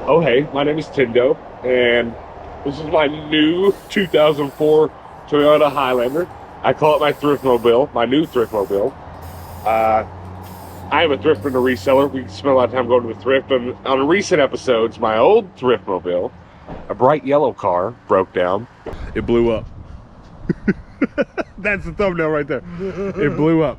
Oh hey, my name is Tendo, and this is my new 2004 Toyota Highlander. I call it my thriftmobile, my new thriftmobile. I am a thrifter and a reseller. We spend a lot of time going to the thrift. On recent episodes, my old thriftmobile, a bright yellow car, broke down. It blew up. That's the thumbnail right there. It blew up.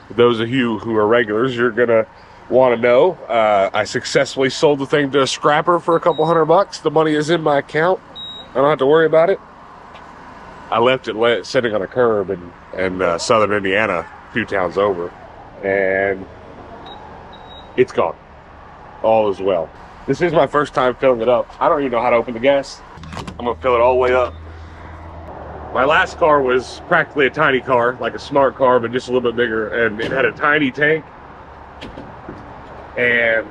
For those of you who are regulars, you're gonna want to know, I successfully sold the thing to a scrapper for a couple $100. The money is in my account. I don't have to worry about it. I left it sitting on a curb in southern Indiana, a few towns over, and it's gone. All is well. This is my first time filling it up. I don't even know how to open the gas. I'm gonna fill it all the way up. My last car was practically a tiny car, like a smart car, but just a little bit bigger, and it had a tiny tank. And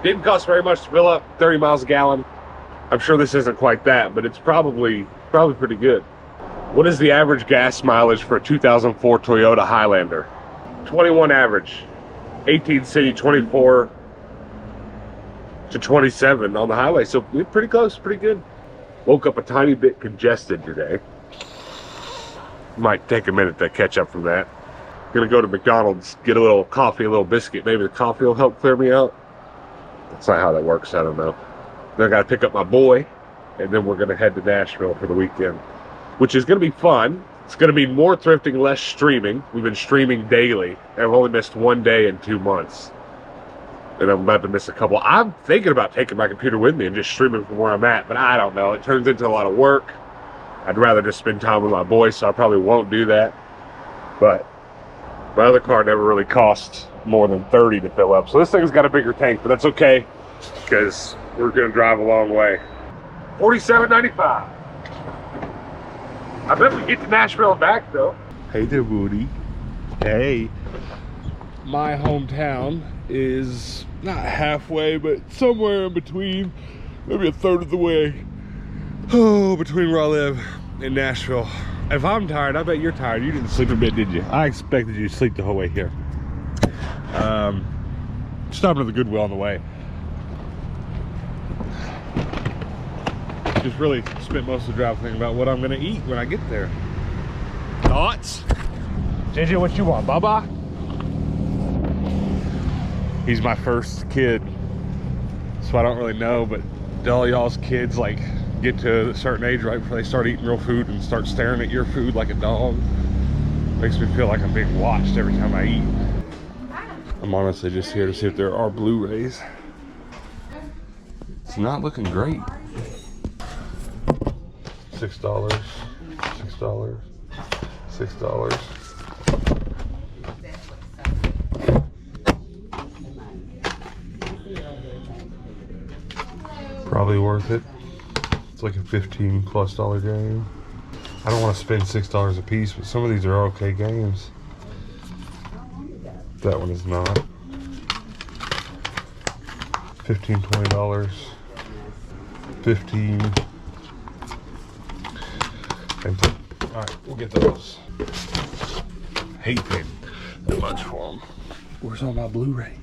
didn't cost very much to fill up, 30 miles a gallon. I'm sure this isn't quite that, but it's probably pretty good. What is the average gas mileage for a 2004 Toyota Highlander? 21 average, 18 city, 24 to 27 on the highway. So pretty close, pretty good. Woke up a tiny bit congested today. Might take a minute to catch up from that. Gonna go to McDonald's, get a little coffee, a little biscuit. Maybe the coffee will help clear me out. That's not how that works, I don't know. Then I gotta pick up my boy, and then we're gonna head to Nashville for the weekend, which is gonna be fun. It's gonna be more thrifting, less streaming. We've been streaming daily. I've only missed one day in 2 months. And I'm about to miss a couple. I'm thinking about taking my computer with me and just streaming from where I'm at, but I don't know. It turns into a lot of work. I'd rather just spend time with my boy, so I probably won't do that. But my other car never really cost more than 30 to fill up. So this thing's got a bigger tank, but that's okay, because we're gonna drive a long way. $47.95. I bet we get to Nashville and back though. Hey there, Woody. Hey. My hometown is not halfway, but somewhere in between, maybe a third of the way. Oh, between where I live and Nashville. If I'm tired, I bet you're tired. You didn't sleep a bit, did you? I expected you to sleep the whole way here. Stopping at the Goodwill on the way. Just really spent most of the drive thinking about what I'm gonna eat when I get there. Thoughts? JJ, what you want, Baba? He's my first kid, so I don't really know, but do all y'all's kids like get to a certain age right before they start eating real food and start staring at your food like a dog? Makes me feel like I'm being watched every time I eat. I'm honestly just here to see if there are Blu-rays. It's not looking great. $6, $6, $6. Probably worth it. It's like a $15+ game. I don't want to spend $6 a piece, but some of these are okay games. That one is not. $15, $20, $15. And all right, we'll get those. Hate paying that much for them. Where's all my Blu-ray?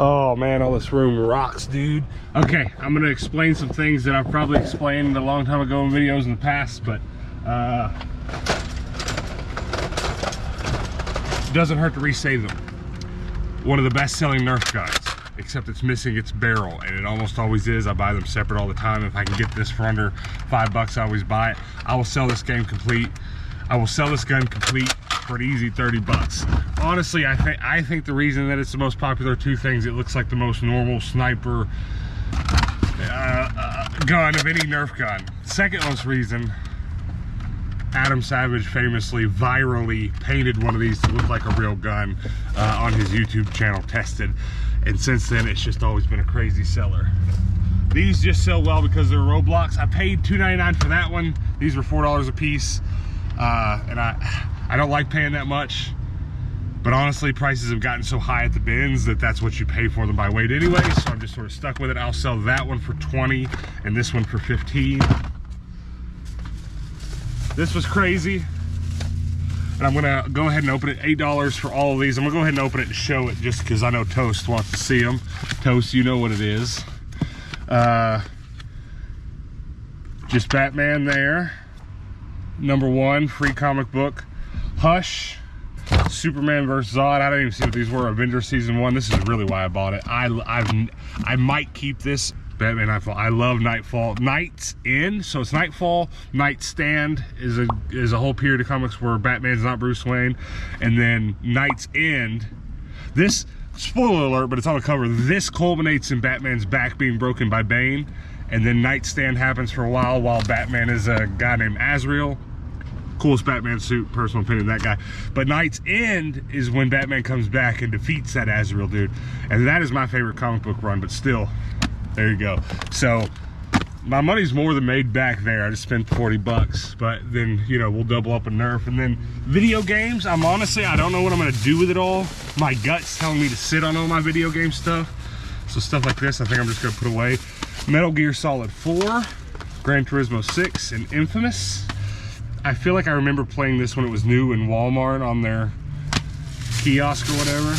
Oh man, all this room rocks, dude. Okay, I'm gonna explain some things that I've probably explained a long time ago in videos in the past, but it doesn't hurt to re-save them. One of the best-selling Nerf guns, except it's missing its barrel, and it almost always is. I buy them separate all the time. If I can get this for under $5, I always buy it. I will sell this game complete. I will sell this gun complete for an easy 30 bucks. Honestly, I think the reason that it's the most popular, two things: it looks like the most normal sniper gun of any Nerf gun. Second most reason, Adam Savage famously virally painted one of these to look like a real gun on his YouTube channel, Tested, and since then it's just always been a crazy seller. These just sell well because they're Roblox. I paid $2.99 for that one. These were $4 a piece. And I don't like paying that much. But honestly, prices have gotten so high at the bins that that's what you pay for them by weight anyway. So I'm just sort of stuck with it. I'll sell that one for 20 and this one for 15. This was crazy. And I'm gonna go ahead and open it. $8 for all of these. I'm gonna go ahead and open it and show it just because I know Toast wants to see them. Toast, you know what it is. Just Batman there. #1 free comic book. Hush, Superman vs. Zod. I didn't even see what these were. Avengers season 1. This is really why I bought it. I might keep this. Batman Nightfall. I love Nightfall. Night's End. So it's Nightfall. Nightstand is a whole period of comics where Batman's not Bruce Wayne, and then Night's End. This, spoiler alert, but it's on the cover. This culminates in Batman's back being broken by Bane, and then Nightstand happens for a while Batman is a guy named Azrael. Coolest Batman suit, personal opinion, that guy. But Night's End is when Batman comes back and defeats that Azrael dude, and that is my favorite comic book run. But still, there you go. So my money's more than made back there. I just spent 40 bucks, but then, you know, we'll double up a Nerf. And then video games, I don't know what I'm gonna do with it all. My gut's telling me to sit on all my video game stuff. So stuff like this, I think I'm just gonna put away. Metal Gear Solid 4, Gran Turismo 6, and Infamous. I feel like I remember playing this when it was new in Walmart on their kiosk or whatever.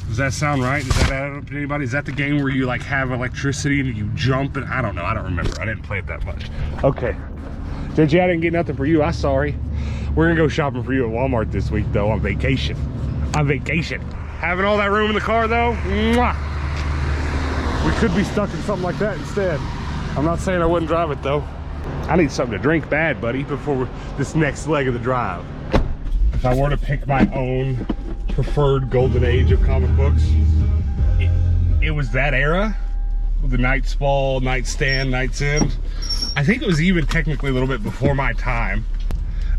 Does that sound right? Does that add up to anybody? Is that the game where you like have electricity and you jump? And I don't know. I don't remember. I didn't play it that much. Okay. JJ, I didn't get nothing for you. I'm sorry. We're gonna go shopping for you at Walmart this week though, on vacation. On vacation. Having all that room in the car though, mwah. We could be stuck in something like that instead. I'm not saying I wouldn't drive it though. I need something to drink bad, buddy, before this next leg of the drive. If I were to pick my own preferred golden age of comic books, it was that era with the Nightfall, Nightstand, Night's End. I think it was even technically a little bit before my time.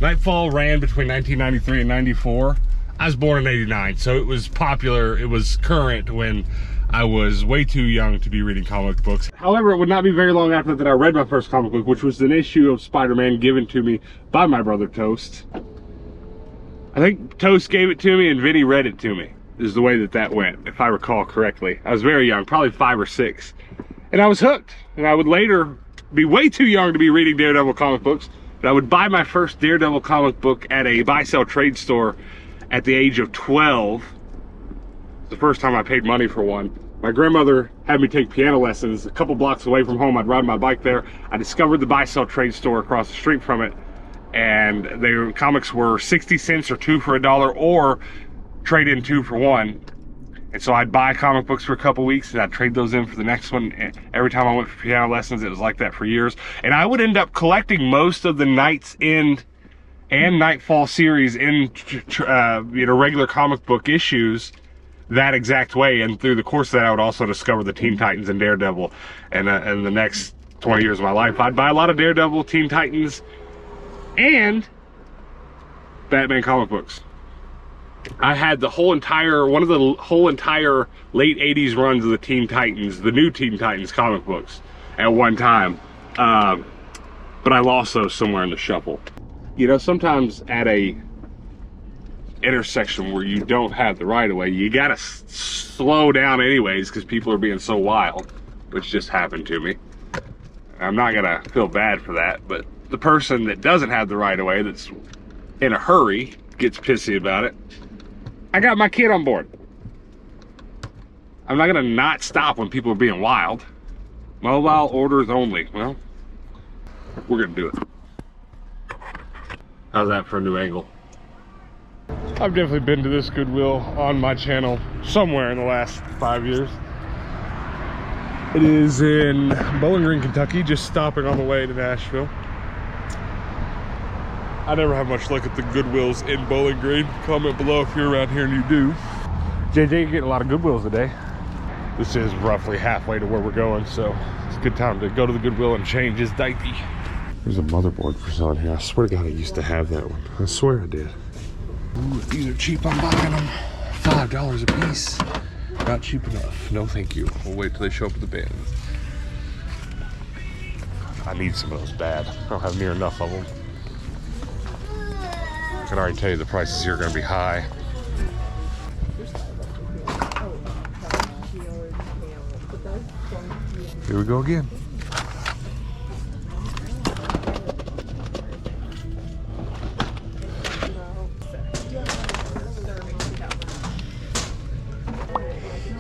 Nightfall ran between 1993 and 94. I was born in 89, so it was popular, it was current when I was way too young to be reading comic books. However, it would not be very long after that I read my first comic book, which was an issue of Spider-Man given to me by my brother Toast. I think Toast gave it to me and Vinny read it to me, is the way that went, if I recall correctly. I was very young, probably 5 or 6. And I was hooked. And I would later be way too young to be reading Daredevil comic books, but I would buy my first Daredevil comic book at a buy-sell trade store at the age of 12. It's the first time I paid money for one. My grandmother had me take piano lessons a couple blocks away from home. I'd ride my bike there. I discovered the buy-sell trade store across the street from it, and their comics were 60 cents or 2 for $1, or trade in 2 for 1. And so I'd buy comic books for a couple weeks and I'd trade those in for the next one. And every time I went for piano lessons, it was like that for years. And I would end up collecting most of the Night's End and Nightfall series in regular comic book issues that exact way. And through the course of that, I would also discover the Teen Titans and Daredevil. And the next 20 years of my life, I'd buy a lot of Daredevil, Teen Titans, and Batman comic books. I had one of the whole entire late 80s runs of the Teen Titans, the new Teen Titans comic books at one time. But I lost those somewhere in the shuffle. You know, sometimes at a intersection where you don't have the right of way, you gotta slow down anyways because people are being so wild, which just happened to me. I'm not gonna feel bad for that, but the person that doesn't have the right of way, that's in a hurry, gets pissy about it. I got my kid on board. I'm not gonna not stop when people are being wild. Mobile orders only. Well, we're gonna do it. How's that for a new angle? I've definitely been to this Goodwill on my channel somewhere in the last 5 years. It is in Bowling Green, Kentucky, just stopping on the way to Nashville. I never have much luck at the Goodwills in Bowling Green. Comment below if you're around here and you do. JJ, you're getting a lot of Goodwills today. This is roughly halfway to where we're going, so it's a good time to go to the Goodwill and change his diaper. There's a motherboard for selling here. I swear to God, I used to have that one. I swear I did. Ooh, if these are cheap, I'm buying them. $5 a piece. Not cheap enough. No, thank you. We'll wait till they show up at the bins. I need some of those bad. I don't have near enough of them. I can already tell you the prices here are going to be high. Here we go again.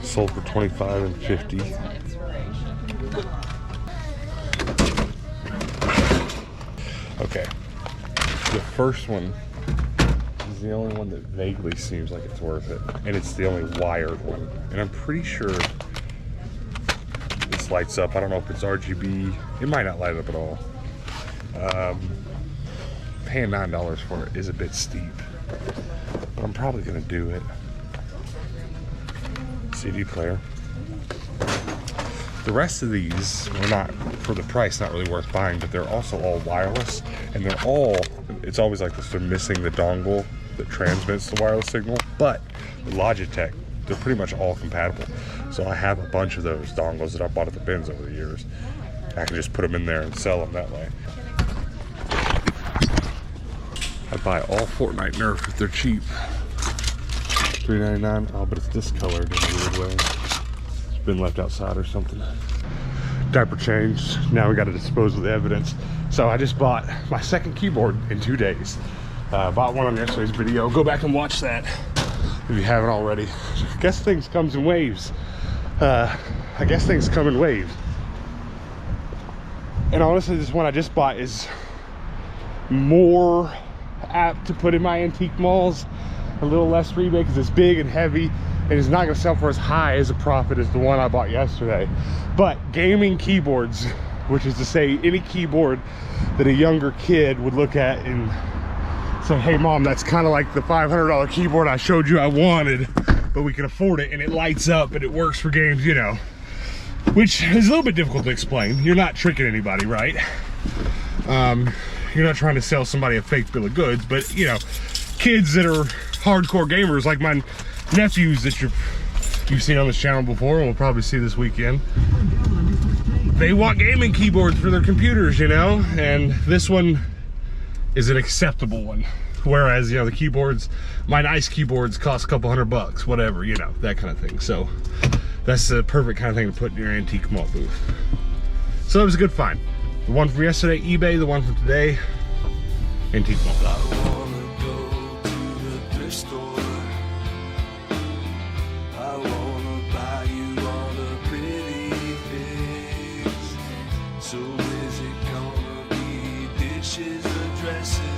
Sold for $25 and $50. Okay, the first one is the only one that vaguely seems like it's worth it, and it's the only wired one. And I'm pretty sure this lights up. I don't know if it's RGB. It might not light up at all. Paying $9 for it is a bit steep, but I'm probably gonna do it. CD player. The rest of these are not, for the price, not really worth buying, but they're also all wireless, and they're all, it's always like this, they're missing the dongle that transmits the wireless signal, but the Logitech, they're pretty much all compatible. So I have a bunch of those dongles that I bought at the bins over the years. I can just put them in there and sell them that way. I buy all Fortnite Nerf if they're cheap. $3.99. Oh, but it's discolored in a weird way. It's been left outside or something. Diaper changed. Now we got to dispose of the evidence. So I just bought my second keyboard in 2 days. Bought one on yesterday's video. Go back and watch that if you haven't already. I guess things comes in waves. I guess things come in waves. And honestly, this one I just bought is more apt to put in my antique malls. A little less rebate because it's big and heavy, and it's not going to sell for as high as a profit as the one I bought yesterday. But gaming keyboards, which is to say any keyboard that a younger kid would look at and say, hey mom, that's kind of like the $500 keyboard I showed you I wanted, but we can afford it and it lights up and it works for games, you know, which is a little bit difficult to explain. You're not tricking anybody, right? You're not trying to sell somebody a fake bill of goods, but you know, kids that are hardcore gamers like my nephews that you've seen on this channel before and will probably see this weekend, they want gaming keyboards for their computers, you know, and this one is an acceptable one, whereas, you know, the keyboards, my nice keyboards cost a couple $100, whatever, you know, that kind of thing. So that's the perfect kind of thing to put in your antique mall booth. So it was a good find. The one from yesterday, eBay. The one from today, antique mall. So is it gonna be dishes or dresses?